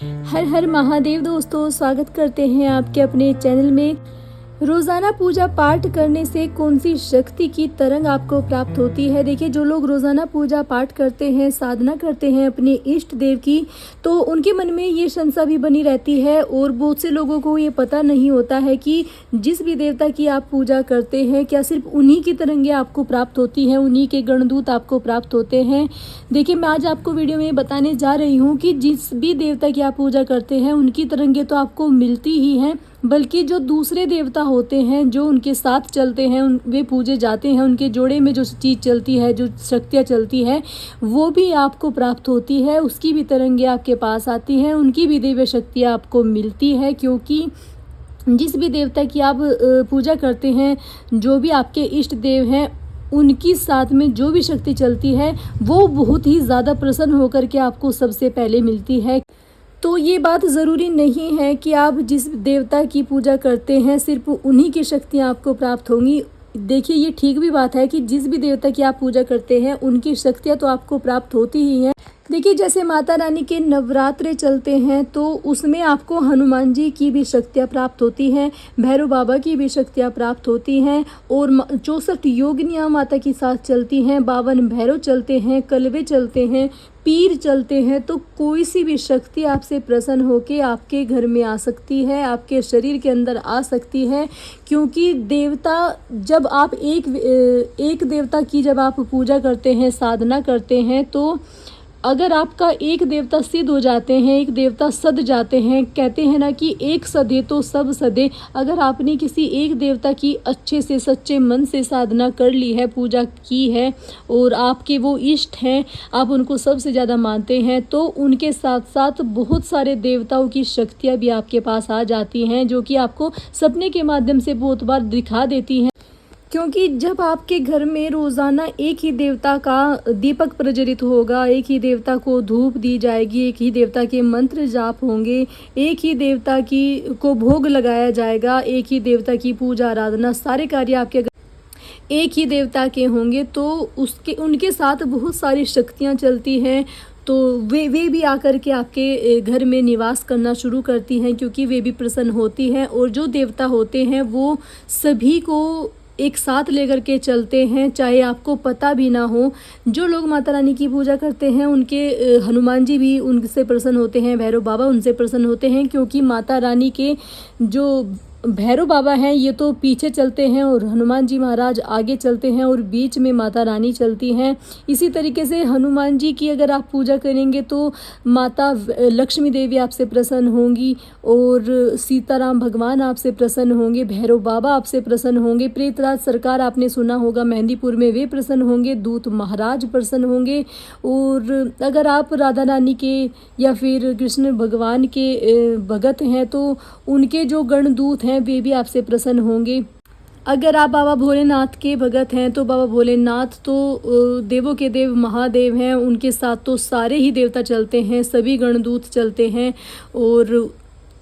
हर हर महादेव दोस्तों, स्वागत करते हैं आपके अपने चैनल में। रोज़ाना पूजा पाठ करने से कौन सी शक्ति की तरंग आपको प्राप्त होती है। देखिए, जो लोग रोज़ाना पूजा पाठ करते हैं, साधना करते हैं अपने इष्ट देव की, तो उनके मन में ये शंका भी बनी रहती है और बहुत से लोगों को ये पता नहीं होता है कि जिस भी देवता की आप पूजा करते हैं, क्या सिर्फ उन्हीं की तरंगें आपको प्राप्त होती हैं, उन्हीं के गणदूत आपको प्राप्त होते हैं। देखिए, मैं आज आपको वीडियो में बताने जा रही हूँ कि जिस भी देवता की आप पूजा करते हैं, उनकी तरंगें तो आपको मिलती ही हैं, बल्कि जो दूसरे देवता होते हैं, जो उनके साथ चलते हैं, वे पूजे जाते हैं, उनके जोड़े में जो चीज़ चलती है, जो शक्तियाँ चलती है, वो भी आपको प्राप्त होती है। उसकी भी तरंगें आपके पास आती हैं, उनकी भी दिव्य शक्तियाँ आपको मिलती है। क्योंकि जिस भी देवता की आप पूजा करते हैं, जो भी आपके इष्ट देव हैं, उनकी साथ में जो भी शक्ति चलती है, वो बहुत ही ज़्यादा प्रसन्न होकर के आपको सबसे पहले मिलती है। तो ये बात ज़रूरी नहीं है कि आप जिस देवता की पूजा करते हैं, सिर्फ उन्हीं की शक्तियाँ आपको प्राप्त होंगी। देखिए, ये ठीक भी बात है कि जिस भी देवता की आप पूजा करते हैं, उनकी शक्तियाँ तो आपको प्राप्त होती ही हैं। देखिए, जैसे माता रानी के नवरात्रे चलते हैं, तो उसमें आपको हनुमान जी की भी शक्तियाँ प्राप्त होती हैं, भैरव बाबा की भी शक्तियाँ प्राप्त होती हैं, और 64 योगिनियाँ माता के साथ चलती हैं, 52 भैरव चलते हैं, कलवे चलते हैं, पीर चलते हैं। तो कोई सी भी शक्ति आपसे प्रसन्न होकर आपके घर में आ सकती है, आपके शरीर के अंदर आ सकती है। क्योंकि देवता, जब आप एक देवता की जब आप पूजा करते हैं, साधना करते हैं, तो अगर आपका एक देवता सिद्ध हो जाते हैं, एक देवता सद जाते हैं, कहते हैं ना कि एक सदे तो सब सदे। अगर आपने किसी एक देवता की अच्छे से सच्चे मन से साधना कर ली है, पूजा की है, और आपके वो इष्ट हैं, आप उनको सबसे ज़्यादा मानते हैं, तो उनके साथ साथ बहुत सारे देवताओं की शक्तियाँ भी आपके पास आ जाती हैं, जो कि आपको सपने के माध्यम से बहुत बार दिखा देती हैं। क्योंकि जब आपके घर में रोज़ाना एक ही देवता का दीपक प्रज्वलित होगा, एक ही देवता को धूप दी जाएगी, एक ही देवता के मंत्र जाप होंगे, एक ही देवता की को भोग लगाया जाएगा, एक ही देवता की पूजा आराधना, सारे कार्य आपके एक ही देवता के होंगे, तो उनके साथ बहुत सारी शक्तियाँ चलती हैं। तो वे भी आकर के आपके घर में निवास करना शुरू करती हैं, क्योंकि वे भी प्रसन्न होती हैं। और जो देवता होते हैं, वो सभी को एक साथ लेकर के चलते हैं, चाहे आपको पता भी ना हो। जो लोग माता रानी की पूजा करते हैं, उनके हनुमान जी भी उनसे प्रसन्न होते हैं, भैरव बाबा उनसे प्रसन्न होते हैं। क्योंकि माता रानी के जो भैरव बाबा हैं, ये तो पीछे चलते हैं, और हनुमान जी महाराज आगे चलते हैं, और बीच में माता रानी चलती हैं। इसी तरीके से हनुमान जी की अगर आप पूजा करेंगे, तो माता लक्ष्मी देवी आपसे प्रसन्न होंगी, और सीताराम भगवान आपसे प्रसन्न होंगे, भैरव बाबा आपसे प्रसन्न होंगे, प्रेतराज सरकार आपने सुना होगा मेहंदीपुर में, वे प्रसन्न होंगे, दूत महाराज प्रसन्न होंगे। और अगर आप राधा रानी के या फिर कृष्ण भगवान के भगत हैं, तो उनके जो गणदूत हैं, वे भी आपसे प्रसन्न होंगे। अगर आप बाबा भोलेनाथ के भगत हैं, तो बाबा भोलेनाथ तो देवों के देव महादेव हैं, उनके साथ तो सारे ही देवता चलते हैं, सभी गणदूत चलते हैं, और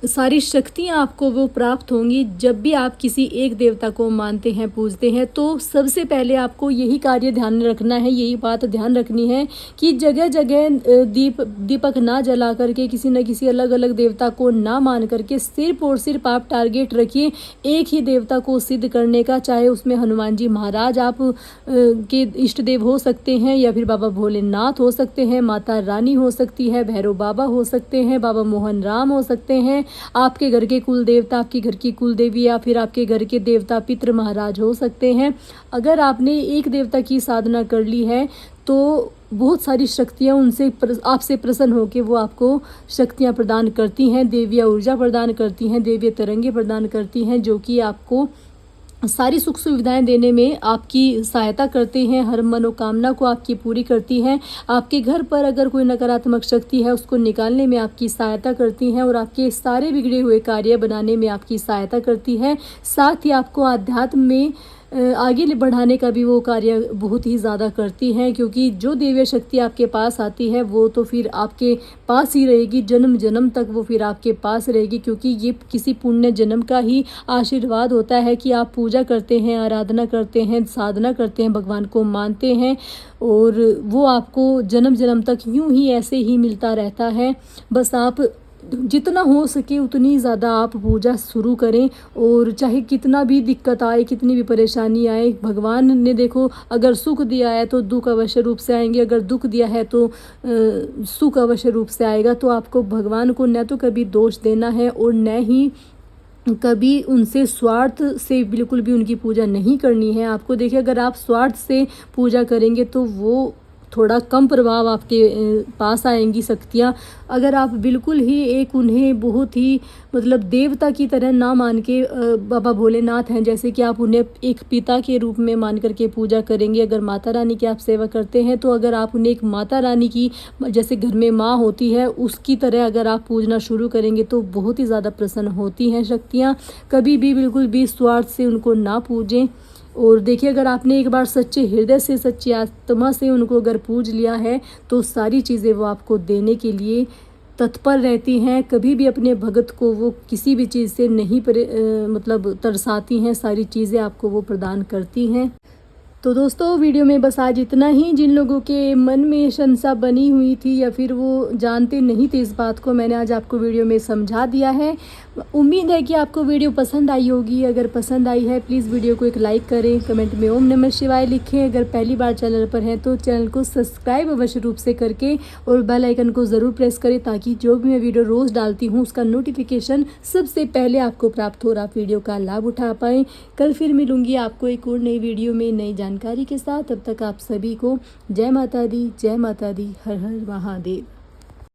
सारी शक्तियाँ आपको वो प्राप्त होंगी। जब भी आप किसी एक देवता को मानते हैं, पूजते हैं, तो सबसे पहले आपको यही कार्य ध्यान में रखना है, यही बात ध्यान रखनी है कि जगह जगह दीपक ना जला करके, किसी न किसी अलग अलग देवता को ना मान करके, सिर्फ और सिर्फ आप टारगेट रखिए एक ही देवता को सिद्ध करने का। चाहे उसमें हनुमान जी महाराज आप के इष्ट देव हो सकते हैं, या फिर बाबा भोलेनाथ हो सकते हैं, माता रानी हो सकती है, भैरव बाबा हो सकते हैं, बाबा मोहन राम हो सकते हैं, आपके घर के कुल देवता, आपके घर की कुल देवी, या फिर आपके घर के देवता पितृ महाराज हो सकते हैं। अगर आपने एक देवता की साधना कर ली है, तो बहुत सारी शक्तियाँ उनसे आपसे प्रसन्न होकर वो आपको शक्तियाँ प्रदान करती हैं, देवियाँ ऊर्जा प्रदान करती हैं, देवीय तरंगे प्रदान करती हैं, जो कि आपको सारी सुख सुविधाएं देने में आपकी सहायता करते हैं, हर मनोकामना को आपकी पूरी करती हैं। आपके घर पर अगर कोई नकारात्मक शक्ति है, उसको निकालने में आपकी सहायता करती हैं, और आपके सारे बिगड़े हुए कार्य बनाने में आपकी सहायता करती है। साथ ही आपको आध्यात्म में आगे बढ़ाने का भी वो कार्य बहुत ही ज़्यादा करती हैं। क्योंकि जो दिव्य शक्ति आपके पास आती है, वो तो फिर आपके पास ही रहेगी, जन्म जन्म तक वो फिर आपके पास रहेगी। क्योंकि ये किसी पुण्य जन्म का ही आशीर्वाद होता है कि आप पूजा करते हैं, आराधना करते हैं, साधना करते हैं, भगवान को मानते हैं, और वो आपको जन्म जन्म तक यूं ही ऐसे ही मिलता रहता है। बस आप जितना हो सके उतनी ज़्यादा आप पूजा शुरू करें। और चाहे कितना भी दिक्कत आए, कितनी भी परेशानी आए, भगवान ने देखो अगर सुख दिया है तो दुख अवश्य रूप से आएंगे, अगर दुख दिया है तो सुख अवश्य रूप से आएगा। तो आपको भगवान को न तो कभी दोष देना है और न ही कभी उनसे स्वार्थ से बिल्कुल भी उनकी पूजा नहीं करनी है आपको। देखिए अगर आप स्वार्थ से पूजा करेंगे तो वो थोड़ा कम प्रभाव आपके पास आएंगी शक्तियाँ। अगर आप बिल्कुल ही एक उन्हें बहुत ही मतलब देवता की तरह ना मान के बाबा भोलेनाथ हैं जैसे कि आप उन्हें एक पिता के रूप में मान करके पूजा करेंगे, अगर माता रानी की आप सेवा करते हैं तो अगर आप उन्हें एक माता रानी की जैसे घर में माँ होती है उसकी तरह अगर आप पूजना शुरू करेंगे तो बहुत ही ज़्यादा प्रसन्न होती हैं शक्तियाँ। कभी भी बिल्कुल भी स्वार्थ से उनको ना पूजें। और देखिए अगर आपने एक बार सच्चे हृदय से, सच्ची आत्मा से उनको अगर पूज लिया है तो सारी चीज़ें वो आपको देने के लिए तत्पर रहती हैं। कभी भी अपने भगत को वो किसी भी चीज़ से नहीं मतलब तरसाती हैं, सारी चीज़ें आपको वो प्रदान करती हैं। तो दोस्तों वीडियो में बस आज इतना ही। जिन लोगों के मन में शंका बनी हुई थी या फिर वो जानते नहीं थे इस बात को, मैंने आज आपको वीडियो में समझा दिया है। उम्मीद है कि आपको वीडियो पसंद आई होगी। अगर पसंद आई है प्लीज़ वीडियो को एक लाइक करें, कमेंट में ओम नमः शिवाय लिखें। अगर पहली बार चैनल पर हैं तो चैनल को सब्सक्राइब अवश्य रूप से करके और बेल आइकन को ज़रूर प्रेस करें ताकि जो भी मैं वीडियो रोज़ डालती हूँ उसका नोटिफिकेशन सबसे पहले आपको प्राप्त हो और आप वीडियो का लाभ उठा पाएँ। कल फिर मिलूँगी आपको एक और नई वीडियो में नई जानकारी के साथ। तब तक आप सभी को जय माता दी, जय माता दी, हर हर महादेव।